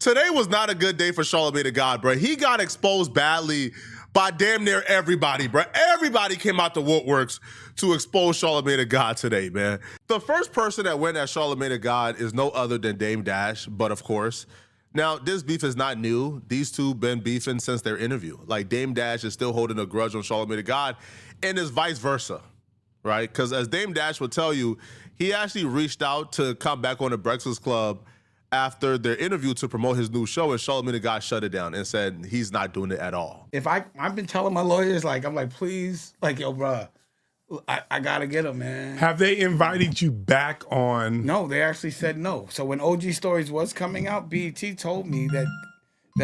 today was not a good day for Charlamagne the God, bro. He got exposed badly by damn near everybody, bro. Everybody came out the woodworks to expose Charlamagne the God today, man. The first person that went at Charlamagne the God is no other than Dame Dash, but of course. Now, this beef is not new. These two been beefing since their interview. Like, Dame Dash is still holding a grudge on Charlamagne the God, and it's vice versa, right? Because as Dame Dash will tell you, he actually reached out to come back on the Breakfast Club after their interview to promote his new show, and Charlamagne the God shut it down and said he's not doing it at all. If I've been telling my lawyers, like, I'm like, please, like, yo, bro, I gotta get him, man. Have they invited you back on? No, they actually said no. So when OG Stories was coming out, BET told me that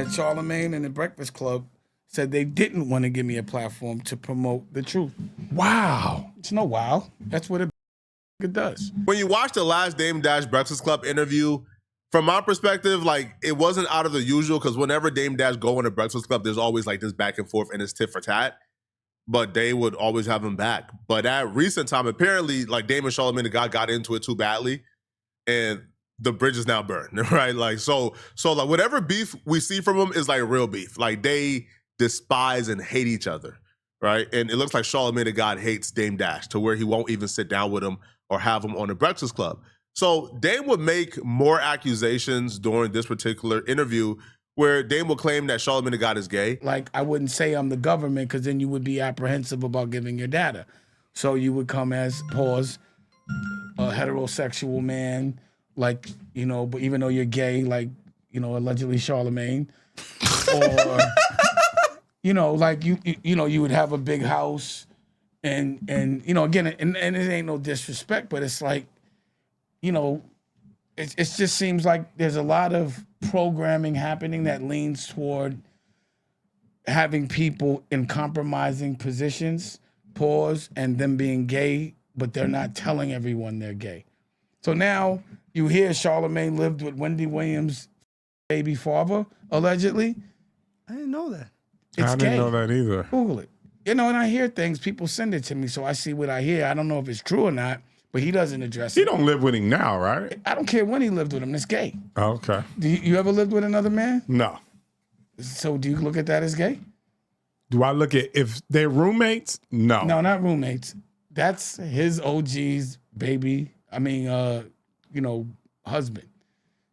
Charlamagne and the Breakfast Club said they didn't want to give me a platform to promote the truth. Wow. It's no wow. That's what it does. When you watch the last Dame Dash Breakfast Club interview, from my perspective, like, it wasn't out of the usual, because whenever Dame Dash go on the Breakfast Club, there's always like this back and forth and it's tit for tat. But they would always have him back. But at recent time, apparently, like, Dame and Charlamagne the God got into it too badly, and the bridge is now burned, right? Like, so like, whatever beef we see from them is like real beef. Like, they despise and hate each other, right? And it looks like Charlamagne the God hates Dame Dash to where he won't even sit down with him or have him on the Breakfast Club. So Dame would make more accusations during this particular interview where Dame will claim that Charlamagne the God is gay. Like, I wouldn't say I'm the government, because then you would be apprehensive about giving your data. So you would come as, pause, a heterosexual man, like, you know, but even though you're gay, like, you know, allegedly Charlamagne, or, you know, like, you know, you would have a big house, and you know, again, and it ain't no disrespect, but it's like, you know, it just seems like there's a lot of programming happening that leans toward having people in compromising positions, pause, and them being gay, but they're not telling everyone they're gay. So now you hear Charlamagne lived with Wendy Williams' baby father, allegedly. I didn't know that. It's I gay. didn't know that either. Google it. You know, and I hear things, people send it to me, so I see what I hear. I don't know if it's true or not, but he doesn't address He it. don't live with him now, right? I don't care when he lived with him. It's gay. Okay. Do you ever lived with another man? No. So do you look at that as gay? Do I look at if they're roommates? No. No, not roommates. That's his OG's baby. I mean, you know, husband.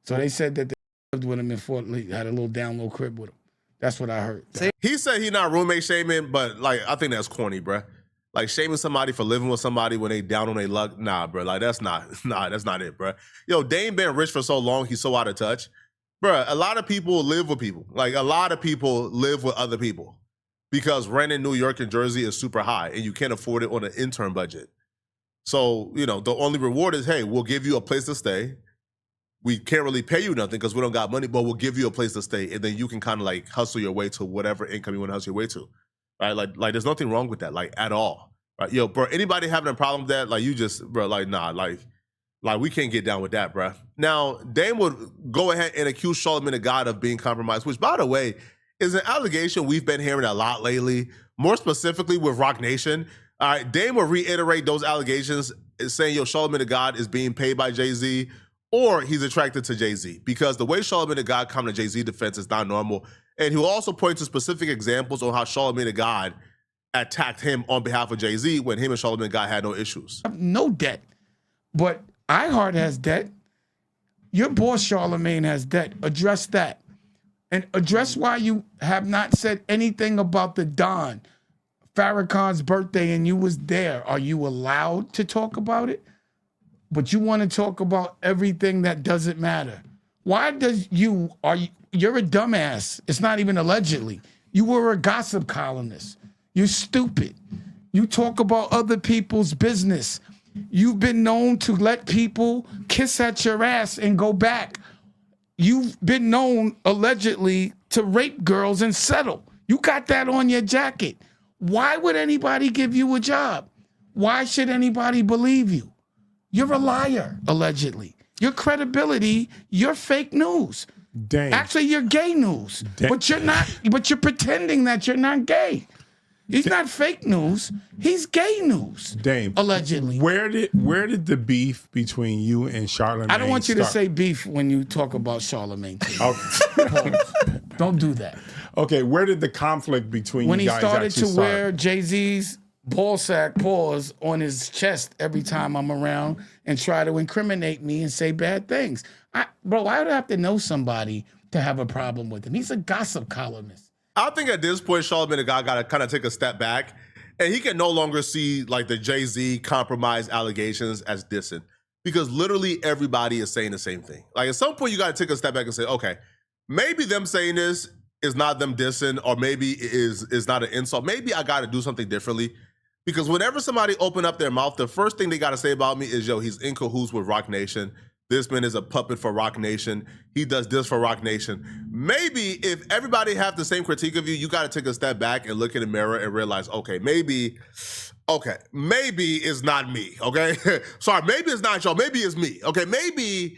So they said that they lived with him in Fort Lee, had a little down low crib with him. That's what I heard. He said he not roommate shaming, but like, I think that's corny, bruh. Like, shaming somebody for living with somebody when they down on their luck, nah, bro. Like, that's not it, bro. Yo, Dame been rich for so long, he's so out of touch. Bro, a lot of people live with people. Like, a lot of people live with other people because rent in New York and Jersey is super high and you can't afford it on an intern budget. So, you know, the only reward is, hey, we'll give you a place to stay. We can't really pay you nothing because we don't got money, but we'll give you a place to stay, and then you can kind of like hustle your way to whatever income you want to hustle your way to. Right? Like there's nothing wrong with that, like, at all. Right? Yo, bro, anybody having a problem with that, like, you just, bro, like, nah, like we can't get down with that, bro. Now, Dame would go ahead and accuse Charlamagne the God of being compromised, which, by the way, is an allegation we've been hearing a lot lately, more specifically with Roc Nation. All right, Dame will reiterate those allegations, saying, yo, Charlamagne the God is being paid by Jay-Z, or he's attracted to Jay-Z, because the way Charlamagne the God come to Jay-Z defense is not normal. And he'll also point to specific examples on how Charlamagne the God attacked him on behalf of Jay-Z when him and Charlamagne the God had no issues. No debt, but iHeart has debt. Your boss Charlamagne has debt. Address that. And address why you have not said anything about the Don, Farrakhan's birthday, and you was there. Are you allowed to talk about it? But you want to talk about everything that doesn't matter. Why does you're a dumbass. It's not even allegedly. You were a gossip columnist. You're stupid. You talk about other people's business. You've been known to let people kiss at your ass and go back. You've been known, allegedly, to rape girls and settle. You got that on your jacket. Why would anybody give you a job? Why should anybody believe you? You're a liar, allegedly. Your credibility, you're fake news. Dang. Actually, you're gay news. But you're not, but you're pretending that you're not gay. He's not fake news. He's gay news. Dame, allegedly. Where did the beef between you and Charlamagne I don't want you to start? say beef when you talk about Charlamagne. Okay. Don't do that. Okay, where did the conflict between When you he guys started actually to start? wear Jay-Z's ball sack paws on his chest every time I'm around and try to incriminate me and say bad things. Bro, why would I have to know somebody to have a problem with him? He's a gossip columnist. I think at this point, Charlamagne the God got to kind of take a step back, and he can no longer see like the Jay-Z compromise allegations as dissing, because literally everybody is saying the same thing. Like at some point, you got to take a step back and say, okay, maybe them saying this is not them dissing, or maybe it is not an insult. Maybe I got to do something differently, because whenever somebody open up their mouth, the first thing they got to say about me is, yo, he's in cahoots with Roc Nation. This man is a puppet for Roc Nation. He does this for Roc Nation. Maybe if everybody have the same critique of you, you got to take a step back and look in the mirror and realize, okay, maybe it's not me, okay? Sorry, maybe it's not y'all, maybe it's me, okay? Maybe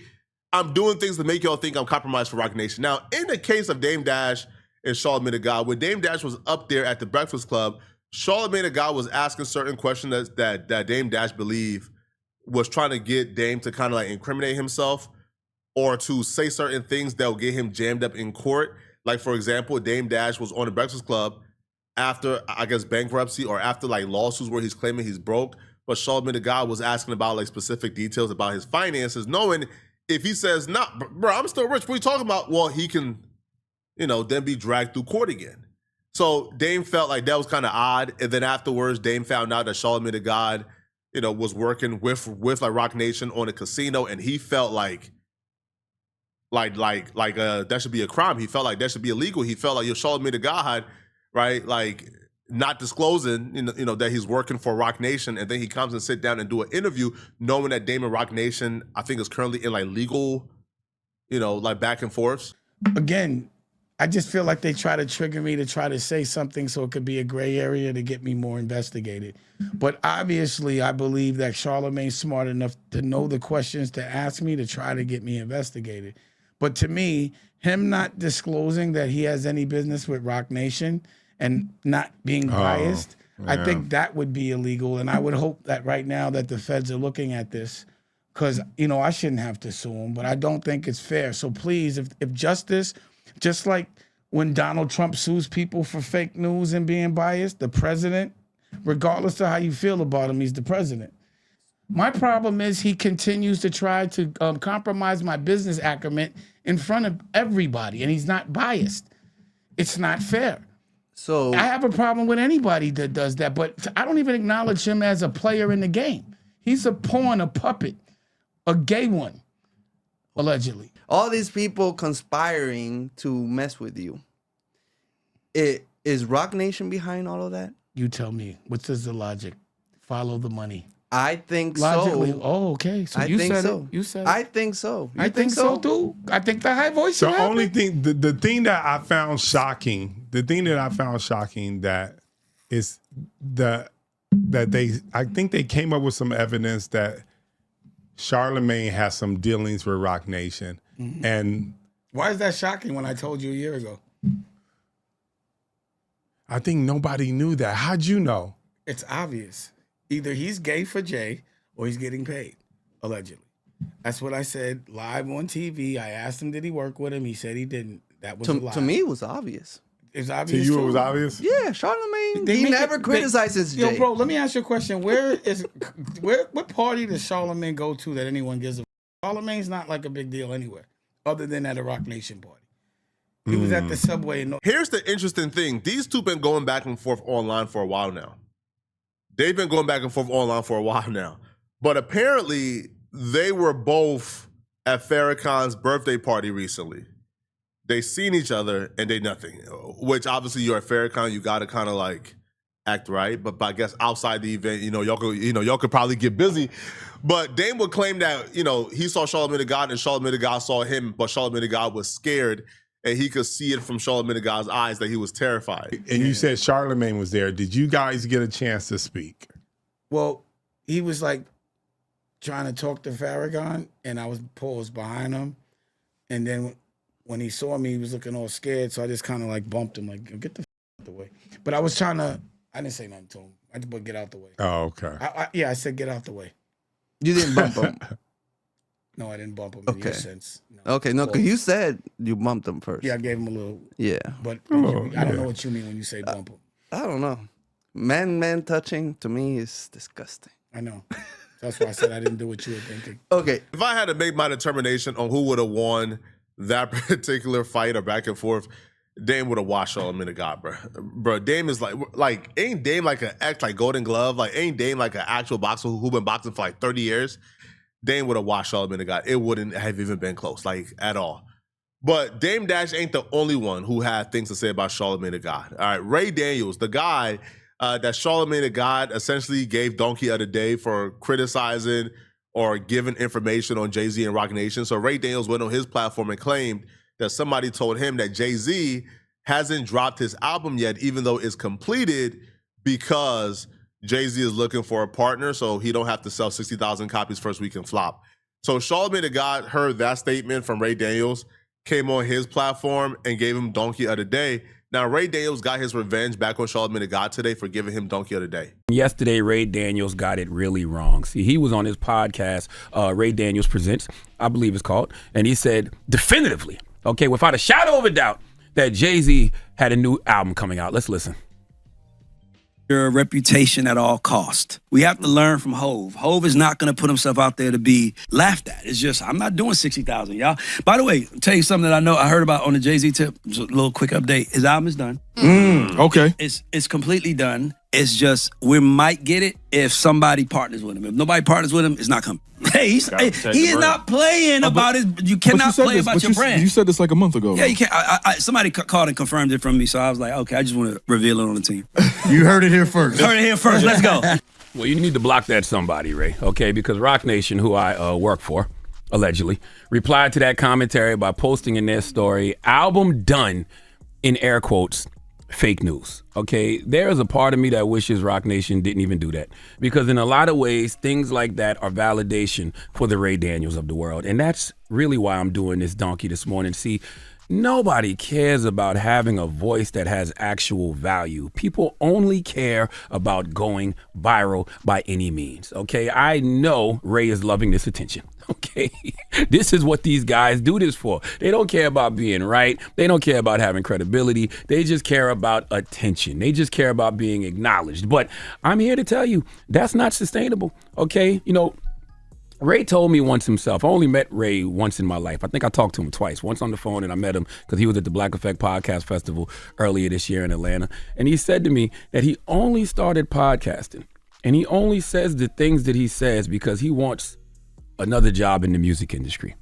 I'm doing things to make y'all think I'm compromised for Roc Nation. Now, in the case of Dame Dash and Charlamagne the God, when Dame Dash was up there at the Breakfast Club, Charlamagne the God was asking certain questions that Dame Dash believed was trying to get Dame to kind of like incriminate himself or to say certain things that will get him jammed up in court. Like, for example, Dame Dash was on the Breakfast Club after, I guess, bankruptcy or after like lawsuits where he's claiming he's broke. But Charlamagne the God was asking about like specific details about his finances, knowing if he says, nah, bro, I'm still rich. What are you talking about? Well, he can, then be dragged through court again. So Dame felt like that was kind of odd. And then afterwards, Dame found out that Charlamagne the God was working with like Roc Nation on a casino, and he felt like that should be a crime. He felt like that should be illegal. He felt like Charlamagne the God, right? Like not disclosing, that he's working for Roc Nation, and then he comes and sit down and do an interview, knowing that Dame and Roc Nation, I think, is currently in like legal, like back and forths. Again, I just feel like they try to trigger me to try to say something so it could be a gray area to get me more investigated. But obviously, I believe that Charlamagne's smart enough to know the questions to ask me to try to get me investigated. But to me, him not disclosing that he has any business with Roc Nation and not being biased, yeah. I think that would be illegal. And I would hope that right now that the feds are looking at this, because, I shouldn't have to sue him, but I don't think it's fair. So please, if justice... Just like when Donald Trump sues people for fake news and being biased, the president, regardless of how you feel about him, he's the president. My problem is he continues to try to compromise my business acumen in front of everybody, and he's not biased. It's not fair. So I have a problem with anybody that does that, but I don't even acknowledge him as a player in the game. He's a pawn, a puppet, a gay one, allegedly. all these people conspiring to mess with you. Is Roc Nation behind all of that? You tell me. What's the logic? Follow the money. I think Logically, so. oh, okay. So I you think said so. it. You said it. I think so. You I think so too. I think the high voice. The only thing, the thing that I found shocking, that is I think they came up with some evidence that Charlamagne has some dealings with Roc Nation, and Why is that shocking when I told you a year ago? I think nobody knew that. How'd you know? It's obvious. Either he's gay for Jay or he's getting paid, allegedly. That's what I said live on TV. I asked him, did he work with him? He said he didn't. That was a lie. To me, it was obvious. It's To obvious. you, too. it was obvious. Yeah, Charlamagne. They He make never it- criticizes Yo, Jay. bro, let me ask you a question. What party does Charlamagne go to that anyone gives a Charlamagne's not like a big deal anywhere, other than at a Roc Nation party. He was at the subway in Here's the interesting thing. These two been going back and forth online for a while now. They've been going back and forth online for a while now. But apparently, they were both at Farrakhan's birthday party recently. They seen each other and they nothing. Which obviously you're at Farrakhan, you gotta kind of like act right. But I guess outside the event, y'all could probably get busy. But Dame would claim that, he saw Charlamagne the God and Charlamagne the God saw him, but Charlamagne the God was scared. And he could see it from Charlamagne the God's eyes that he was terrified. And you said Charlamagne was there. Did you guys get a chance to speak? Well, he was like trying to talk to Farrakhan, and I was paused behind him. And then when he saw me, he was looking all scared. So I just kind of like bumped him, like, get the out the way. But I was trying to I didn't say nothing to him. I just put get out the way. Oh, okay. I said get out the way. You didn't bump him. No, I didn't bump him in your Okay. sense. No. Okay, no, because you said you bumped him first. Yeah, I gave him a little. Yeah. But Oh, I don't yeah. know what you mean when you say bump him. I don't know. Man touching to me is disgusting. I know. That's why I said I didn't do what you were thinking. Okay. If I had to make my determination on who would have won that particular fight or back and forth, Dame would have washed Charlamagne the God, bro. Bro, Dame is like ain't Dame like an act like Golden Glove? Like ain't Dame like an actual boxer who been boxing for like 30 years? Dame would have washed Charlamagne the God. It wouldn't have even been close, like at all. But Dame Dash ain't the only one who had things to say about Charlamagne the God. All right, Ray Daniels, the guy that Charlamagne the God essentially gave Donkey of the Day for criticizing or giving information on Jay-Z and Roc Nation. So Ray Daniels went on his platform and claimed that somebody told him that Jay-Z hasn't dropped his album yet, even though it's completed, because Jay-Z is looking for a partner, so he don't have to sell 60,000 copies first week and flop. So Charlamagne the God heard that statement from Ray Daniels, came on his platform and gave him Donkey of the Day. Now, Ray Daniels got his revenge back on Charlamagne the God today for giving him Donkey of the Day. Yesterday, Ray Daniels got it really wrong. See, he was on his podcast, Ray Daniels Presents, I believe it's called, and he said definitively, okay, without a shadow of a doubt, that Jay-Z had a new album coming out. Let's listen. Your reputation at all cost. We have to learn from Hove. Hove is not going to put himself out there to be laughed at. It's just, I'm not doing 60,000, y'all. By the way, I'll tell you something that I heard about on the Jay-Z tip. Just a little quick update. His album is done. Okay. It's completely done. It's just, we might get it if somebody partners with him. If nobody partners with him, it's not coming. Hey, he is not playing about his, you cannot play about your brand. You said this like a month ago. Yeah, you can't. Somebody called and confirmed it from me, so I was like, okay, I just want to reveal it on the team. You heard it here first. Heard it here first. Let's go. Well, you need to block that somebody, Ray, okay? Because Roc Nation, who I work for, allegedly, replied to that commentary by posting in their story, album done, in air quotes, fake news, okay? There is a part of me that wishes Roc Nation didn't even do that, because in a lot of ways, things like that are validation for the Ray Daniels of the world, and that's really why I'm doing this donkey this morning. See, nobody cares about having a voice that has actual value. People only care about going viral by any means, okay? I know Ray is loving this attention, okay? This is what these guys do this for. They don't care about being right. They don't care about having credibility. They just care about attention. They just care about being acknowledged. But I'm here to tell you, that's not sustainable, okay? You know, Ray told me once himself. I only met Ray once in my life. I think I talked to him twice. Once on the phone, and I met him because he was at the Black Effect Podcast Festival earlier this year in Atlanta. And he said to me that he only started podcasting, and he only says the things that he says because he wants another job in the music industry.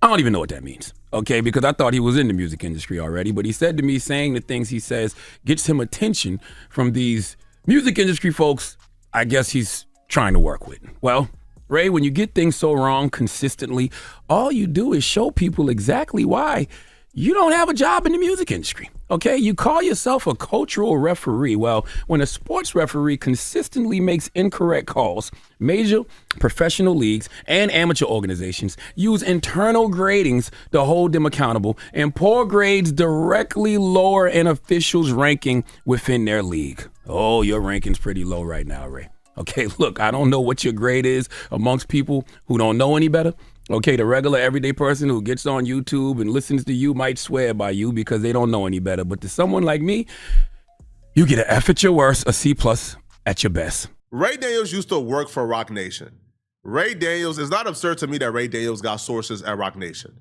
I don't even know what that means, okay, because I thought he was in the music industry already. But he said to me, saying the things he says gets him attention from these music industry folks I guess he's trying to work with. Well, Ray, when you get things so wrong consistently, all you do is show people exactly why you don't have a job in the music industry, okay? You call yourself a cultural referee. Well, when a sports referee consistently makes incorrect calls, major professional leagues and amateur organizations use internal gradings to hold them accountable, and poor grades directly lower an official's ranking within their league. Oh, your ranking's pretty low right now, Ray. Okay, look, I don't know what your grade is amongst people who don't know any better. Okay, the regular everyday person who gets on YouTube and listens to you might swear by you because they don't know any better. But to someone like me, you get an F at your worst, a C+ at your best. Ray Daniels used to work for Roc Nation. Ray Daniels, it's not absurd to me that Ray Daniels got sources at Roc Nation.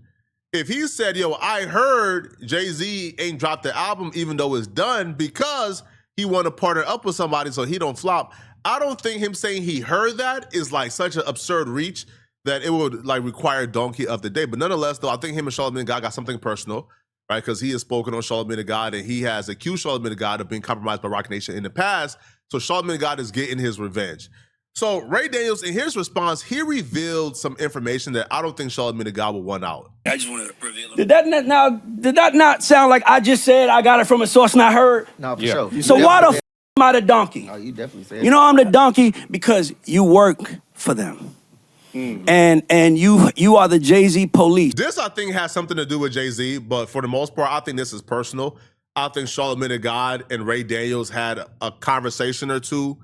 If he said, yo, I heard Jay-Z ain't dropped the album even though it's done because he want to partner up with somebody so he don't flop, I don't think him saying he heard that is like such an absurd reach that it would like require Donkey of the Day. But nonetheless, though, I think him and Charlamagne the God got something personal, right? Because he has spoken on Charlamagne the God and he has accused Charlamagne the God of being compromised by Roc Nation in the past. So Charlamagne the God is getting his revenge. So Ray Daniels, in his response, he revealed some information that I don't think Charlamagne the God will want out. I just want to reveal it. Did that not sound like I just said I got it from a source not heard? No, for sure. So why the f am I the donkey? Oh, you definitely said You know I'm the donkey because you work for them. And you are the Jay-Z police. This, I think, has something to do with Jay-Z, but for the most part, I think this is personal. I think Charlamagne the God and Ray Daniels had a conversation or two,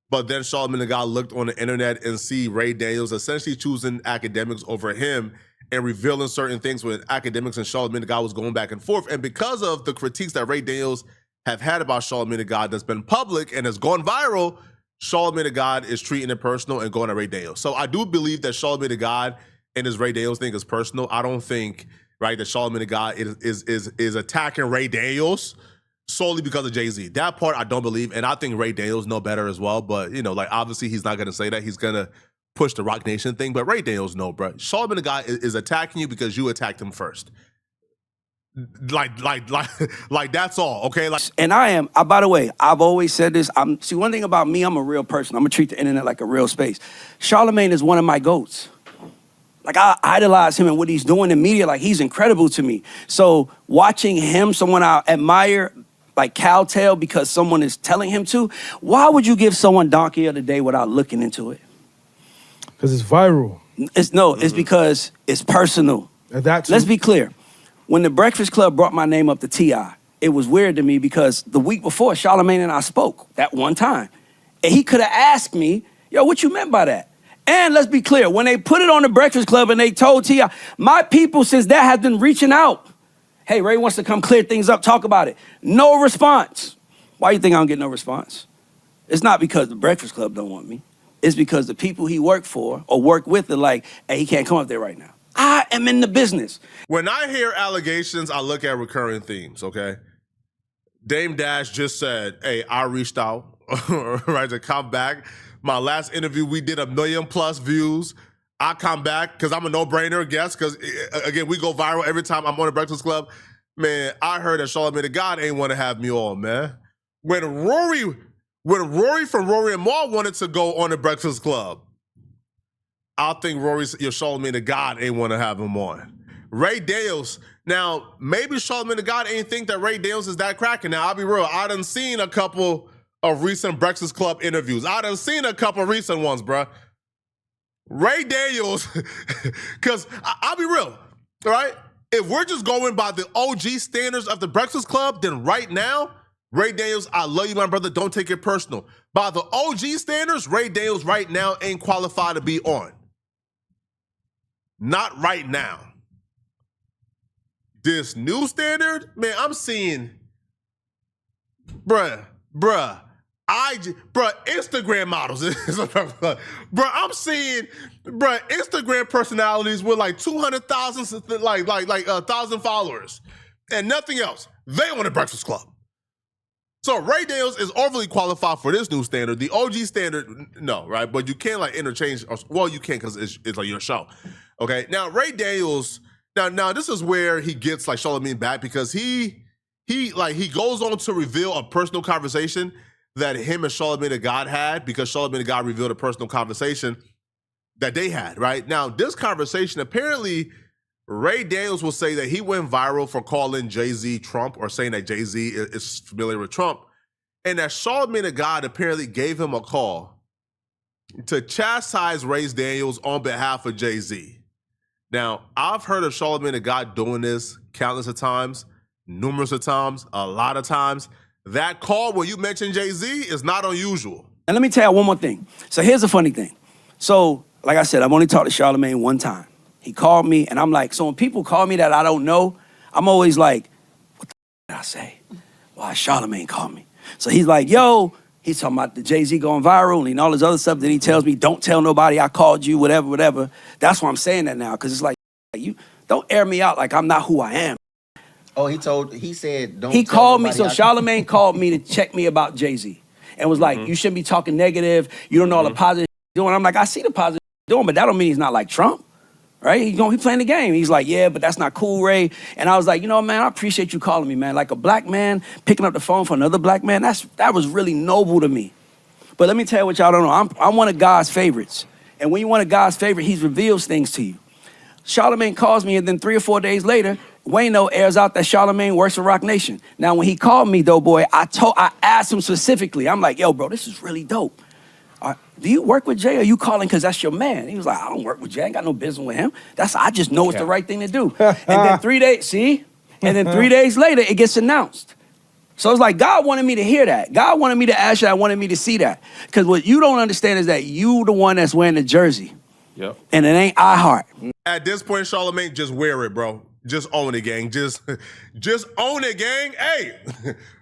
but then Charlamagne the God looked on the internet and see Ray Daniels essentially choosing academics over him and revealing certain things with academics, and Charlamagne the God was going back and forth. And because of the critiques that Ray Daniels have had about Charlamagne the God that's been public and has gone viral, Charlamagne the God is treating it personal and going at Ray Daniels. So I do believe that Charlamagne the God and his Ray Daniels thing is personal. I don't think, right, that Charlamagne the God is attacking Ray Daniels solely because of Jay-Z. That part I don't believe, and I think Ray Daniels know better as well. But, you know, like, obviously he's not going to say that. He's going to push the Roc Nation thing. But Ray Daniels know, bro. Charlamagne the God is attacking you because you attacked him first. Like that's all, okay? Like, And by the way, I've always said this. See, one thing about me, I'm a real person. I'm gonna treat the internet like a real space. Charlamagne is one of my GOATs. Like, I idolize him and what he's doing in media. Like, he's incredible to me. So watching him, someone I admire, like cowtail because someone is telling him to, why would you give someone Donkey of the Day without looking into it? Because it's viral. It's because it's personal. Let's be clear. When the Breakfast Club brought my name up to T.I., it was weird to me because the week before, Charlamagne and I spoke that one time. And he could have asked me, yo, what you meant by that? And let's be clear, when they put it on the Breakfast Club and they told T.I., my people since that have been reaching out. Hey, Ray wants to come clear things up, talk about it. No response. Why do you think I don't get no response? It's not because the Breakfast Club don't want me. It's because the people he worked for or work with are like, hey, he can't come up there right now. I am in the business. when I hear allegations, I look at recurring themes, okay? Dame Dash just said, hey, I reached out, right, to come back. My last interview, we did 1 million+ views. I come back because I'm a no-brainer guest because, again, we go viral every time I'm on the Breakfast Club. Man, I heard that Charlamagne the God ain't want to have me on, man. When Rory from Rory and Maul wanted to go on the Breakfast Club, I think your Charlamagne the God ain't want to have him on. Ray Daniels, now, maybe Charlamagne the God ain't think that Ray Daniels is that cracking. Now, I'll be real. I done seen a couple of recent Breakfast Club interviews. I done seen a couple recent ones, bruh. Ray Daniels, because I'll be real, all right? If we're just going by the OG standards of the Breakfast Club, then right now, Ray Daniels, I love you, my brother, don't take it personal. By the OG standards, Ray Daniels right now ain't qualified to be on. Not right now. This new standard, man, I'm seeing, bruh, Instagram models. Bruh, I'm seeing, Instagram personalities with like 200,000, like 1,000 followers and nothing else. They on the Breakfast Club. So Ray Daniels is overly qualified for this new standard. The OG standard, no, right? But you can't like interchange. Well, you can because it's like your show. Okay. Now Ray Daniels. Now this is where he gets like Charlamagne back because he goes on to reveal a personal conversation that him and Charlamagne the God had because Charlamagne the God revealed a personal conversation that they had. Right now, this conversation apparently. Ray Daniels will say that he went viral for calling Jay-Z Trump or saying that Jay-Z is familiar with Trump. And that Charlamagne the God apparently gave him a call to chastise Ray Daniels on behalf of Jay-Z. Now, I've heard of Charlamagne the God doing this countless of times, numerous of times, a lot of times. That call where you mentioned Jay-Z is not unusual. And let me tell you one more thing. So here's the funny thing. So, like I said, I've only talked to Charlamagne one time. He called me, and I'm like, so when people call me that I don't know, I'm always like, what the did I say? Why Charlamagne called me? So he's like, yo, he's talking about the Jay-Z going viral and all this other stuff. Then he tells me, don't tell nobody I called you, whatever. That's why I'm saying that now, because it's like, you don't air me out like I'm not who I am. Oh, he said, don't He tell called me, nobody so Charlamagne called me to check me about Jay-Z and was like, you shouldn't be talking negative. You don't know all the positive he's doing. I'm like, I see the positive he's doing, but that don't mean he's not like Trump. Right? He playing the game. He's like, yeah, but that's not cool, Ray. And I was like, you know, man, I appreciate you calling me, man. Like a black man picking up the phone for another black man, that was really noble to me. But let me tell you what y'all don't know. I'm one of God's favorites. And when you're one of God's favorites, he reveals things to you. Charlamagne calls me, and then 3 or 4 days later, Wayno airs out that Charlamagne works for Roc Nation. Now, when he called me, though, boy, I asked him specifically. I'm like, yo, bro, this is really dope. Do you work with Jay or are you calling because that's your man? He was like, I don't work with Jay. I ain't got no business with him. I just know it's the right thing to do. And then 3 days, see? And then 3 days later, it gets announced. So it's like God wanted me to hear that. God wanted me to ask that. Wanted me to see that. Because what you don't understand is that you the one that's wearing the jersey. Yep. And it ain't iHeart. At this point, Charlamagne, just wear it, bro. Just own it, gang. Just own it, gang. Hey,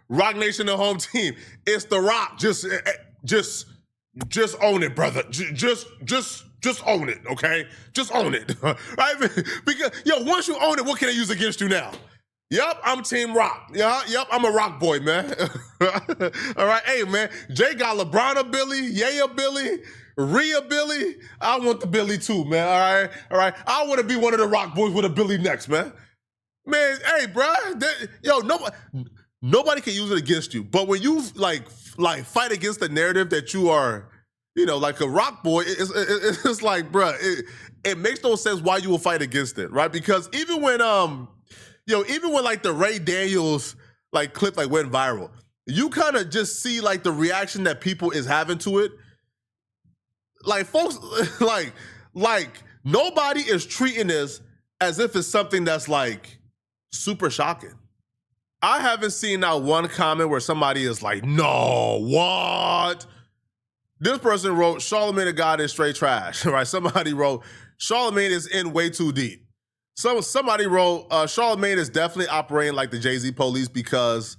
Roc Nation, the home team. It's the Roc. Just own it, brother. Just own it, okay? Just own it, right? Because once you own it, what can they use against you now? Yep, I'm Team Roc. Yeah, yep, I'm a Roc boy, man. All right, hey, man. Jay got LeBron a Billy, Ye a Billy, Rhea Billy. I want the Billy too, man. All right. I want to be one of the Roc boys with a Billy next, man. Man, hey, bro. Nobody can use it against you. But when you like fight against the narrative that you are, like a Roc boy, it's like, bro, it makes no sense why you will fight against it, right? Because even when like the Ray Daniels like clip like went viral, you kind of just see like the reaction that people is having to it. Like folks, like nobody is treating this as if it's something that's like super shocking. I haven't seen not one comment where somebody is like, no, what? This person wrote, Charlamagne the God is straight trash, right? Somebody wrote, Charlamagne is in way too deep. Somebody wrote, Charlamagne is definitely operating like the Jay-Z police because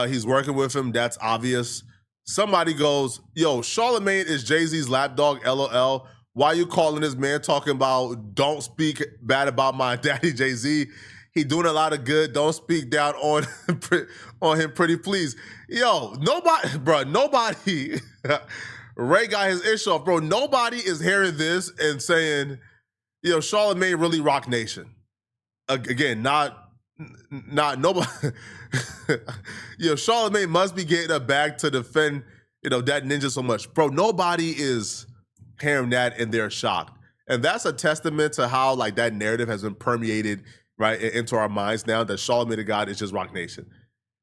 he's working with him. That's obvious. Somebody goes, yo, Charlamagne is Jay-Z's lapdog, LOL. Why you calling this man talking about don't speak bad about my daddy Jay-Z? He doing a lot of good. Don't speak down on him, pretty please. Yo, nobody, Ray got his issue off, bro. Nobody is hearing this and saying, Charlamagne really Roc Nation. Again, not nobody. Charlamagne must be getting a bag to defend, that ninja so much. Bro, nobody is hearing that and they're shocked. And that's a testament to how like that narrative has been permeated, right, into our minds now that Charlamagne the God is just Roc Nation.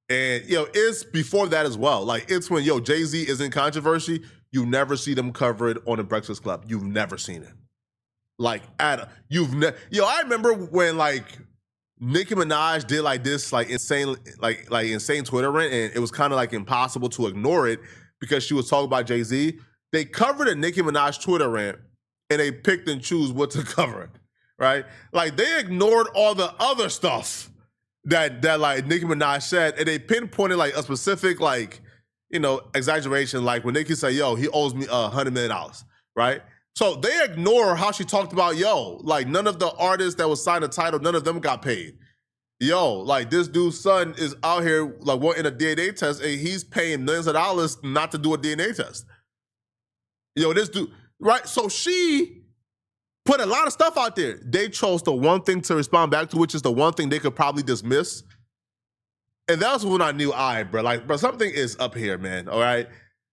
And, it's before that as well. Like, it's when, Jay-Z is in controversy, you never see them cover it on the Breakfast Club. You've never seen it. Like, I remember when, like, Nicki Minaj did, like, this, like, insane, like insane Twitter rant, and it was kind of, like, impossible to ignore it because she was talking about Jay-Z. They covered a Nicki Minaj Twitter rant, and they picked and choose what to cover it, right? Like, they ignored all the other stuff that like Nicki Minaj said, and they pinpointed like a specific like exaggeration, like when Nicki said, "Yo, he owes me $100 million," right? So they ignore how she talked about, like none of the artists that was signed a title, none of them got paid. Like this dude's son is out here like wanting a DNA test, and he's paying millions of dollars not to do a DNA test. This dude, right? So she put a lot of stuff out there. They chose the one thing to respond back to, which is the one thing they could probably dismiss. And that was when I knew, all right, bro, something is up here, man, all right?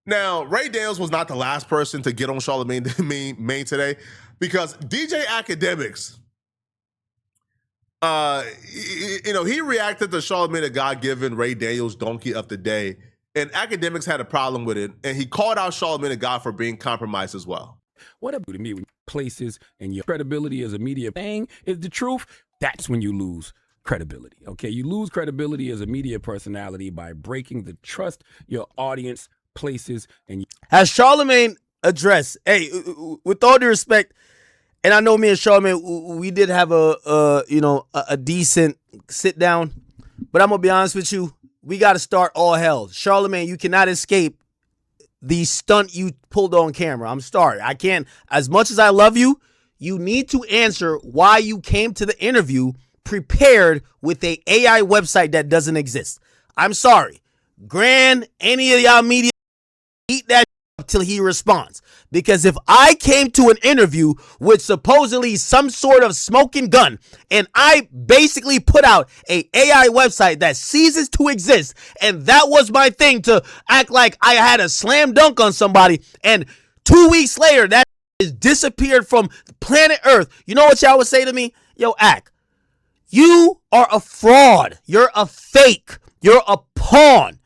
Now, Ray Daniels was not the last person to get on Charlamagne today because DJ Academics, he reacted to Charlamagne the God giving Ray Daniels Donkey of the Day, and Academics had a problem with it, and he called out Charlamagne the God for being compromised as well. What up to me when places and your credibility as a media thing is the truth, that's when you lose credibility, okay? You lose credibility as a media personality by breaking the trust your audience places and has Charlamagne addressed, hey, with all due respect, and I know me and Charlamagne, we did have a decent sit down, but I'm gonna be honest with you, we gotta start all hell. Charlamagne, you cannot escape the stunt you pulled on camera. I'm sorry. I can't. As much as I love you, you need to answer why you came to the interview prepared with a AI website that doesn't exist. I'm sorry. Grand, any of y'all media, eat that up till he responds. Because if I came to an interview with supposedly some sort of smoking gun and I basically put out a AI website that ceases to exist and that was my thing to act like I had a slam dunk on somebody and 2 weeks later that is disappeared from planet Earth, you know what y'all would say to me? Yo, Ak, you are a fraud. You're a fake. You're a pawn.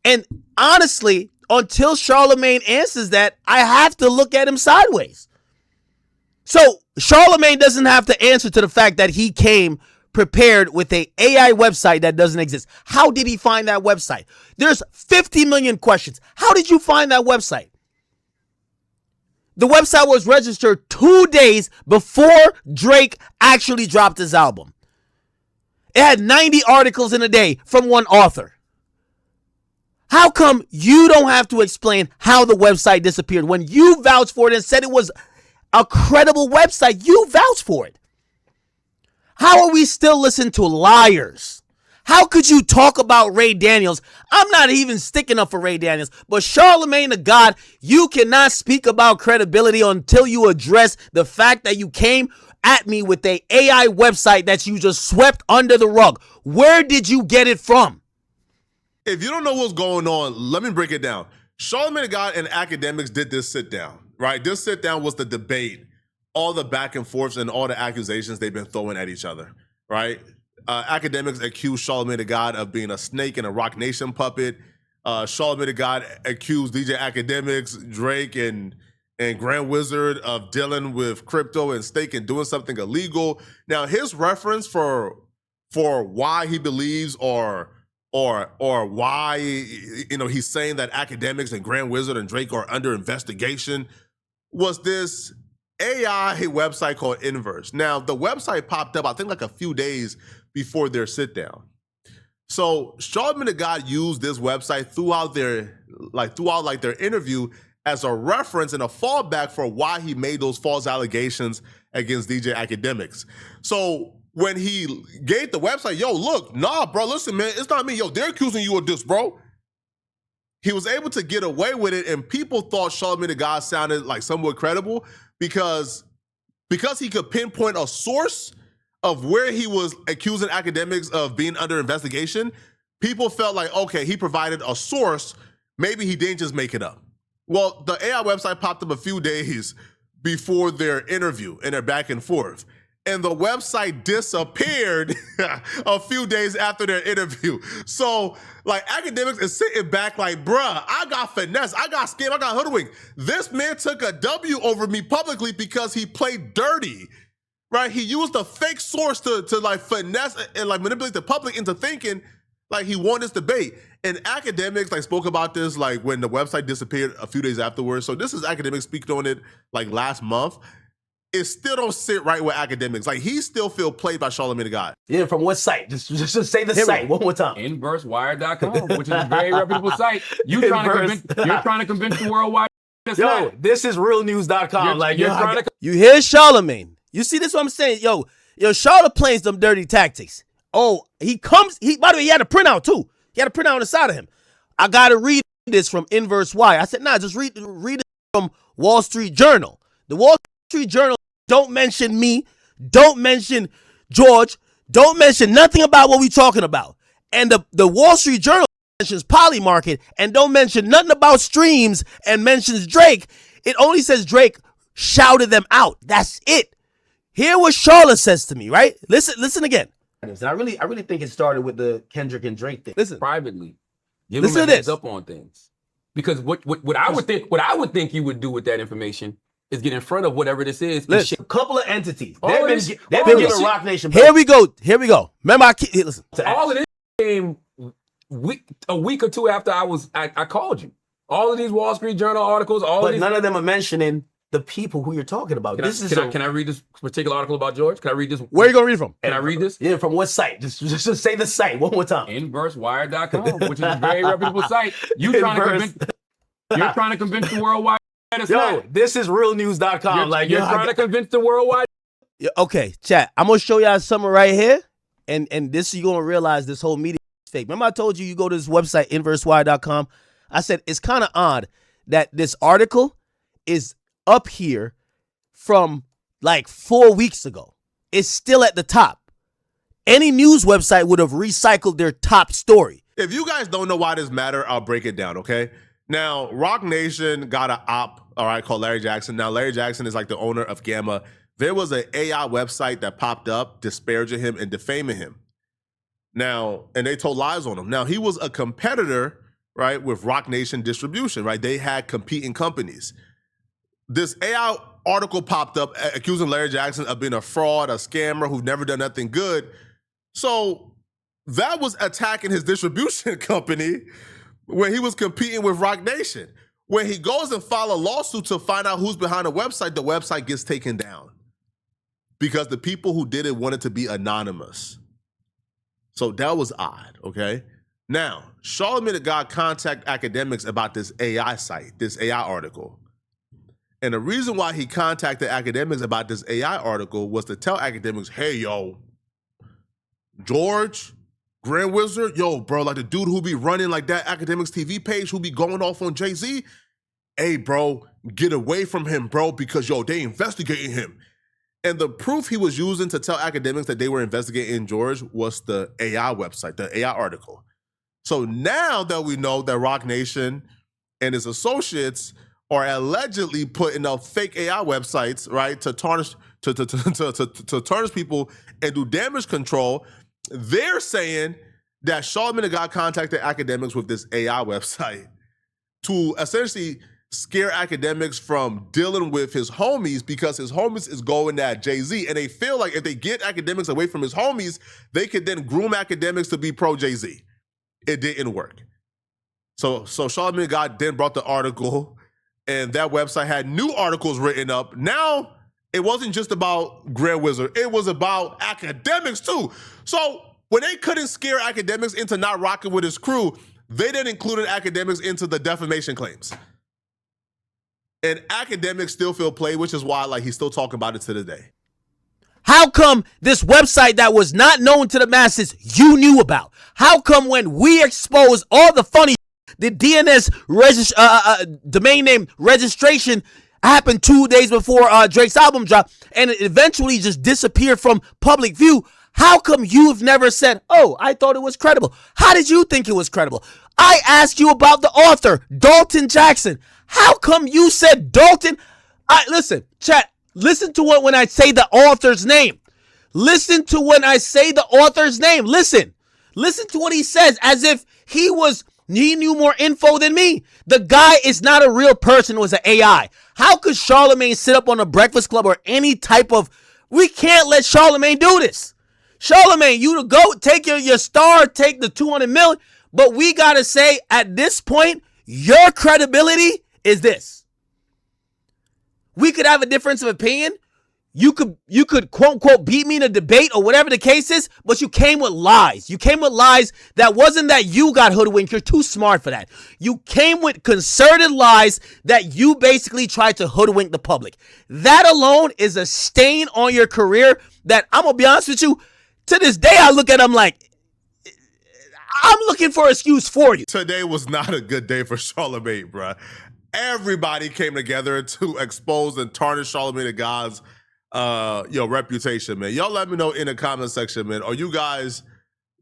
And honestly, until Charlamagne answers that, I have to look at him sideways. So Charlamagne doesn't have to answer to the fact that he came prepared with a AI website that doesn't exist. How did he find that website? There's 50 million questions. How did you find that website? The website was registered 2 days before Drake actually dropped his album. It had 90 articles in a day from one author. How come you don't have to explain how the website disappeared when you vouched for it and said it was a credible website? You vouched for it. How are we still listening to liars? How could you talk about Ray Daniels? I'm not even sticking up for Ray Daniels, but Charlamagne the God, you cannot speak about credibility until you address the fact that you came at me with a AI website that you just swept under the rug. Where did you get it from? If you don't know what's going on, let me break it down. Charlamagne the God and academics did this sit down, right? This sit down was the debate, all the back and forths and all the accusations they've been throwing at each other, right? Academics accused Charlamagne the God of being a snake and a Roc Nation puppet. Charlamagne the God accused DJ Academics, Drake, and Grand Wizard of dealing with crypto and stake and doing something illegal. Now, his reference for why he believes or why he's saying that Academics and Grand Wizard and Drake are under investigation was this AI website called Inverse. Now, the website popped up, I think, like a few days before their sit down. So Charlamagne the God used this website throughout their interview as a reference and a fallback for why he made those false allegations against DJ Academics. So when he gave the website, yo, look, nah, bro, listen, man, it's not me. Yo, they're accusing you of this, bro. He was able to get away with it, and people thought Charlamagne the God sounded like somewhat credible because he could pinpoint a source of where he was accusing Academics of being under investigation. People felt like, okay, he provided a source. Maybe he didn't just make it up. Well, the AI website popped up a few days before their interview and their back and forth. And the website disappeared a few days after their interview. So, like, Academics is sitting back like, bruh, I got finesse, I got scammed, I got hoodwinked. This man took a W over me publicly because he played dirty, right? He used a fake source to like finesse and like manipulate the public into thinking like he won this debate. And Academics like spoke about this like when the website disappeared a few days afterwards. So this is Academics speaking on it like last month. It still don't sit right with Academics. Like, he still feel played by Charlamagne the God. Yeah, from what site? Just say the site one more time. InverseWire.com, which is a very reputable site. You're trying to convince the world why it's not. This is realnews.com. You hear Charlamagne. You see this what I'm saying? Yo, Charlamagne plays them dirty tactics. Oh, by the way, he had a printout too. He had a printout on the side of him. I got to read this from Inverse Wire. I said, nah, just read it from Wall Street Journal. The Wall Street Journal don't mention me, don't mention George, don't mention nothing about what we talking about. And the Wall Street Journal mentions Polymarket and don't mention nothing about streams and mentions Drake. It only says Drake shouted them out. That's it. Hear what Charlotte says to me, right? Listen again. And I really think it started with the Kendrick and Drake thing. Listen. Privately. Give him a heads up on things. Because what I would think you would do with that information is get in front of whatever this is. Listen, a couple of entities. They've been giving Roc Nation. Here we go. Remember, listen. All of this came a week or two after I called you. All of these Wall Street Journal articles, none of them are mentioning the people who you're talking about. Can I read this particular article about George? Can I read this? Where are you going to read from? Can I read this? Yeah, from what site? Just say the site one more time. InverseWire.com, which is a very reputable site. You're trying to convince the world why it's not. This is realnews.com. You're trying to convince the world why. Okay, chat. I'm going to show y'all something right here. And this, you're going to realize this whole media is fake. Remember I told you go to this website, InverseWire.com? I said, it's kind of odd that this article is up here from like 4 weeks ago. It's still at the top. Any news website would have recycled their top story. If you guys don't know why this matter, I'll break it down, okay? Now, Roc Nation got an op, all right, called Larry Jackson. Now, Larry Jackson is like the owner of Gamma. There was an AI website that popped up disparaging him and defaming him. Now, and they told lies on him. Now, he was a competitor, right, with Roc Nation Distribution, right? They had competing companies. This AI article popped up accusing Larry Jackson of being a fraud, a scammer who's never done nothing good. So that was attacking his distribution company when he was competing with Roc Nation. When he goes and files a lawsuit to find out who's behind the website gets taken down because the people who did it wanted to be anonymous. So that was odd, okay? Now, Charlamagne the God contacted academics about this AI site, this AI article. And the reason why he contacted academics about this AI article was to tell academics, hey, yo, George, Grand Wizard, yo, bro, like the dude who be running like that academics TV page who be going off on Jay-Z, hey, bro, get away from him, bro, because, yo, they investigating him. And the proof he was using to tell academics that they were investigating George was the AI website, the AI article. So now that we know that Roc Nation and his associates are allegedly putting up fake AI websites, right, to tarnish to tarnish people and do damage control, they're saying that Charlamagne the God contacted academics with this AI website to essentially scare academics from dealing with his homies because his homies is going at Jay-Z, and they feel like if they get academics away from his homies, they could then groom academics to be pro Jay-Z. It didn't work. So Charlamagne the God then brought the article, and that website had new articles written up. Now, it wasn't just about Grand Wizard. It was about academics too. So when they couldn't scare academics into not rocking with his crew, they then included academics into the defamation claims. And academics still feel played, which is why like he's still talking about it to the day. How come this website that was not known to the masses you knew about? How come when we exposed all the funny, the DNS domain name registration happened 2 days before Drake's album drop, and it eventually just disappeared from public view? How come you've never said, oh, I thought it was credible? How did you think it was credible? I asked you about the author, Dalton Jackson. How come you said Dalton? Listen, chat, listen to what when I say the author's name. Listen to when I say the author's name. Listen to what he says as if he knew more info than me. The guy is not a real person. It was an AI. How could Charlamagne sit up on a Breakfast Club or any type of... We can't let Charlamagne do this. Charlamagne, you the GOAT, take your star, take the 200 million. But we got to say, at this point, your credibility is this. We could have a difference of opinion. You could quote unquote beat me in a debate or whatever the case is, but you came with lies. You came with lies that wasn't that you got hoodwinked. You're too smart for that. You came with concerted lies that you basically tried to hoodwink the public. That alone is a stain on your career that, I'm going to be honest with you, to this day I look at him like, I'm looking for an excuse for you. Today was not a good day for Charlamagne, bruh. Everybody came together to expose and tarnish Charlamagne the God's reputation, man. Y'all let me know in the comment section, man. Are you guys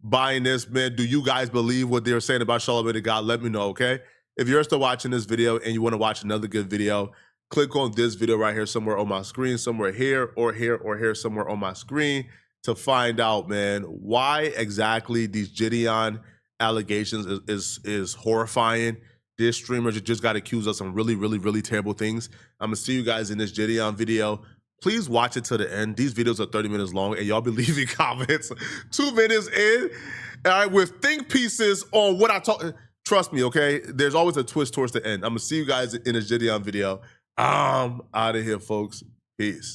buying this, man? Do you guys believe what they're saying about Charlamagne the God? Let me know, okay? If you're still watching this video and you want to watch another good video, click on this video right here somewhere on my screen, somewhere here or here or here somewhere on my screen to find out, man, why exactly these Gideon allegations is horrifying. This streamer just got accused of some really, really, really terrible things. I'm going to see you guys in this Gideon video. Please watch it to the end. These videos are 30 minutes long, and y'all be leaving comments 2 minutes in, all right, with think pieces on what I talk. Trust me, okay? There's always a twist towards the end. I'm going to see you guys in this Gideon video. I'm out of here, folks. Peace.